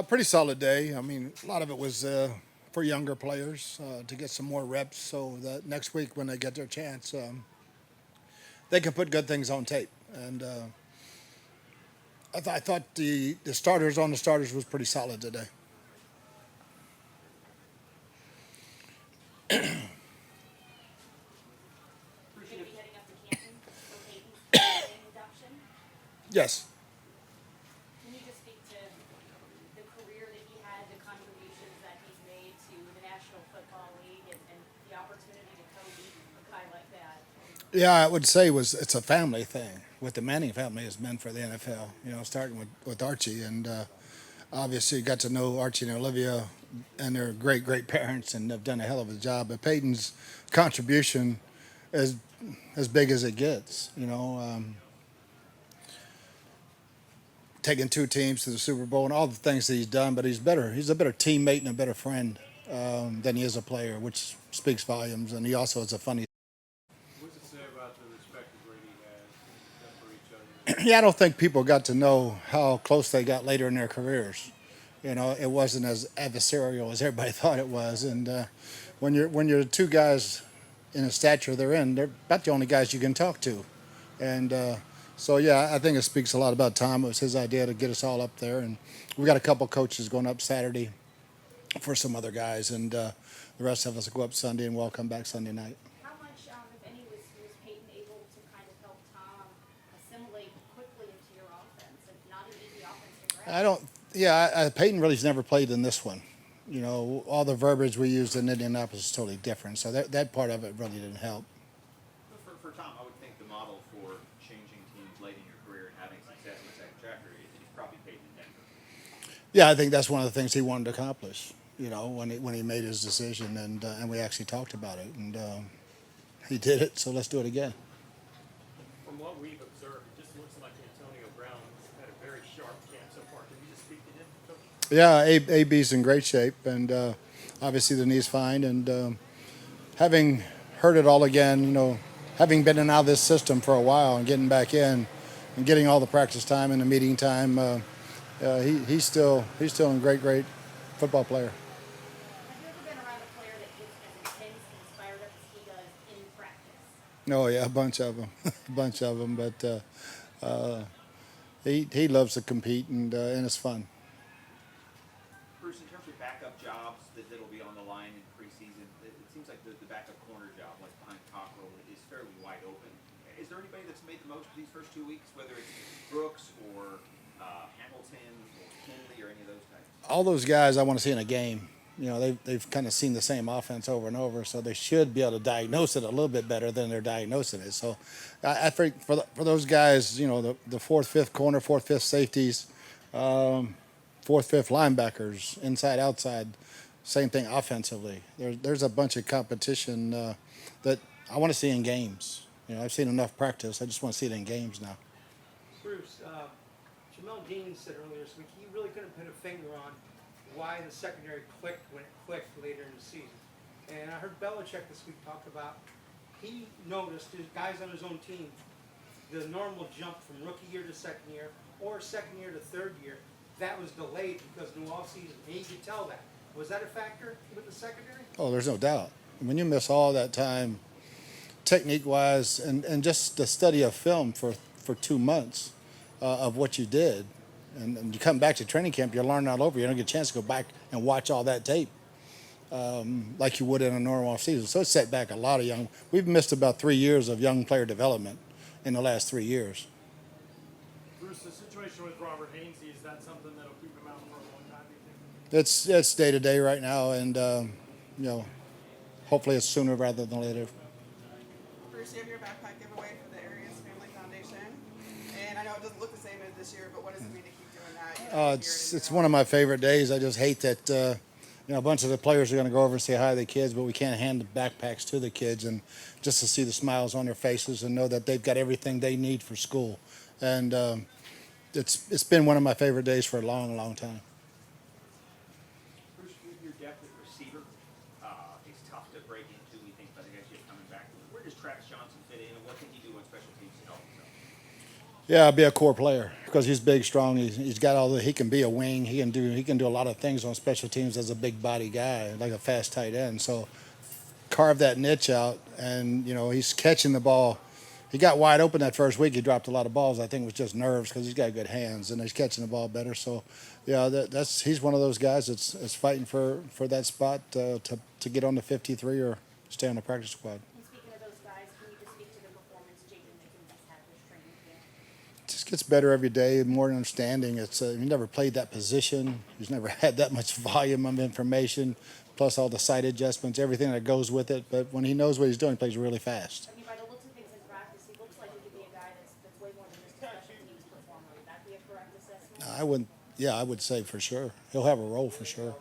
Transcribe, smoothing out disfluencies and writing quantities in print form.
Pretty solid day. I mean, a lot of it was for younger players to get some more reps so that next week when they get their chance, they can put good things on tape. And I thought the starters on the starters was pretty solid today. Bruce, going to be heading up to Canton for Peyton's induction. Yes. Can you just speak to the career that he had, the contributions that he's made to the National Football League, and the opportunity to co-lead a guy like that? Yeah, I would say it's a family thing. What the Manning family has been for the NFL. You know, starting with Archie, and obviously got to know Archie and Olivia, and their great parents, and have done a hell of a job. But Peyton's contribution is as big as it gets. Taking two teams to the Super Bowl and all the things that he's done. But he's better. He's a better teammate and a better friend than he is a player, which speaks volumes. And he also is a funny. What does it say about the respect that Brady has for each other? Yeah, I don't think people got to know how close they got later in their careers. It wasn't as adversarial as everybody thought it was. And when you're two guys in a stature they're about the only guys you can talk to. And so, yeah, I think it speaks a lot about Tom. It was his idea to get us all up there. And we got a couple coaches going up Saturday for some other guys. And the rest of us will go up Sunday, and we'll come back Sunday night. How much, if any, was Peyton able to kind of help Tom assimilate quickly into your offense, and not an easy offense to grasp? I don't. Yeah, Peyton really's never played in this one. All the verbiage we used in Indianapolis is totally different. So that part of it really didn't help. For Tom, I would think the model for changing teams late in your career and having success in the second chapter is probably Peyton in Denver. Yeah, I think that's one of the things he wanted to accomplish. When he made his decision, and we actually talked about it, and he did it. So let's do it again. From what we've observed, it just looks like Antonio Brown had a very sharp camp so far. Can you just speak to him, Coach? Yeah, AB's in great shape, and obviously the knee's fine. And having heard it all again, having been in and out of this system for a while and getting back in and getting all the practice time and the meeting time, he's still a great football player. Have you ever been around a player that gets as intense and fired up as he does in practice? Oh yeah, a bunch of them, a bunch of them. But he loves to compete, and it's fun. Bruce, in terms of backup jobs that'll be on the line in preseason, it seems like the backup corner job, like behind Cockrell, is fairly wide open. Is there anybody that's made the most of these first 2 weeks, whether it's Brooks or Hamilton or Kinley or any of those guys? All those guys I want to see in a game. They've kind of seen the same offense over and over, so they should be able to diagnose it a little bit better than they're diagnosing it. So I think for those guys, the fourth, fifth corner, fourth, fifth safeties, fourth, fifth linebackers, inside, outside, same thing offensively. There's a bunch of competition that I want to see in games. I've seen enough practice. I just want to see it in games now. Bruce, Jamel Dean said earlier this week he really couldn't put a finger on why the secondary clicked when it clicked later in the season. And I heard Belichick this week talk about he noticed his guys on his own team, the normal jump from rookie year to second year or second year to third year, that was delayed because new offseason. And he could tell that. Was that a factor with the secondary? Oh, there's no doubt. When you miss all that time, technique-wise, and just the study of film for 2 months of what you did, and you come back to training camp, you're learning all over. You don't get a chance to go back and watch all that tape like you would in a normal offseason. So it set back a lot of young. We've missed about 3 years of young player development in the last 3 years. Bruce, the situation with Robert Hainsey, is that something that'll keep him out for a long time, do you think? It's day to day right now, and hopefully it's sooner rather than later. Bruce, you have your backpack giveaway for the Arians Family Foundation, and I know it doesn't look the same as this year, but what does it mean to keep doing that? It's one of my favorite days. I just hate that a bunch of the players are going to go over and say hi to the kids, but we can't hand the backpacks to the kids, and just to see the smiles on their faces and know that they've got everything they need for school. And it's been one of my favorite days for a long time. Bruce, your depth at receiver is tough to break into, we think, by the guys you have coming back. Where does Travis Johnson fit in, and what can he do on special teams to help himself? Yeah, I'll be a core player. because he's big, strong. He's got all the. He can be a wing. He can do a lot of things on special teams as a big body guy, like a fast tight end. So carve that niche out, and he's catching the ball. He got wide open that first week. He dropped a lot of balls. I think it was just nerves because he's got good hands and he's catching the ball better. So, yeah, he's one of those guys that's fighting for that spot to get on the 53 or stay on the practice squad. And speaking of those guys, can you just speak to the performance Jaden Mickens has had this training camp? Just gets better every day, more understanding. He never played that position. He's never had that much volume of information, plus all the sight adjustments, everything that goes with it. But when he knows what he's doing, he plays really fast. I mean, by the looks of things in practice, he looks like he could be a guy that's way more than just a special teams performer. Would that be a correct assessment? I would say for sure. He'll have a role for sure.